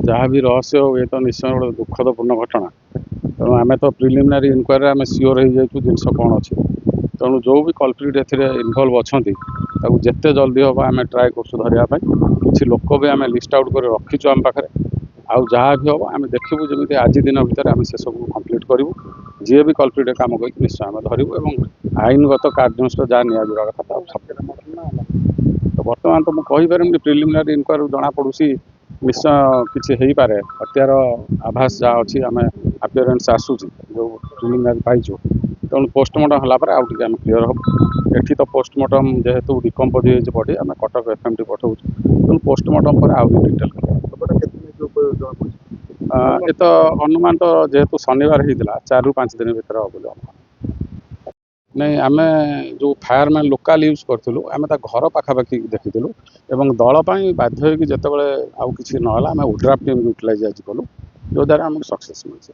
जहाँ भी रहस्य हो ये तो निश्चय गोटे दुखदपूर्ण घटना। तेणु आम तो प्रिलिमिनारी इनक्वारी आम सिओर हो जाइए जिनस कौन अच्छी। तेणु जो भी कल्प्रिट इनवल्व अच्छा जिते जल्दी हम आम ट्राए कर किसी लोक भी आम लिस्ट आउट कर रखीचु आम पाखे आउ जहाँ भी हम आम देखू जमी आज दिन भितर आम से सब कम्प्लीट करूँ जी भी कल्प्रिट काम कर निश्चय आम धरबू और आईनगत कार्यानुष्ठान जहाँ निजा कथा तो बर्तमान तो मुझे प्रिलिमिनारी इनक्वारी जना पड़ूसी निश्चय किसी हो पारे हत्यार आभास जहाँ अच्छी आम अपियरेन्स आसूँ जो प्रिलिमिनारी पाइचु तेणु पोस्टमार्टम होगापर आउ टे क्लीयर हम एठी तो पोस्टमार्टम जेहेतु डिकम्पोज हो बॉडी आम कटक एफएमटी पठाऊँ तेणु पोस्टमार्टम पर आउ डिटेल ये तो अनुमान तो जेहेतु शनिवार होता 4 ରୁ 5 दिन भर हम नहीं आम जो फायरमैन लोकाल यूज करूँ आम घर पाखापाखि देखीलु एवं दलपाई बाध्य होते आउ कि ना आम ओड्राफ्ट टीम यूटिलाइज आज कलु जो द्वारा आमको सक्सेस मिले।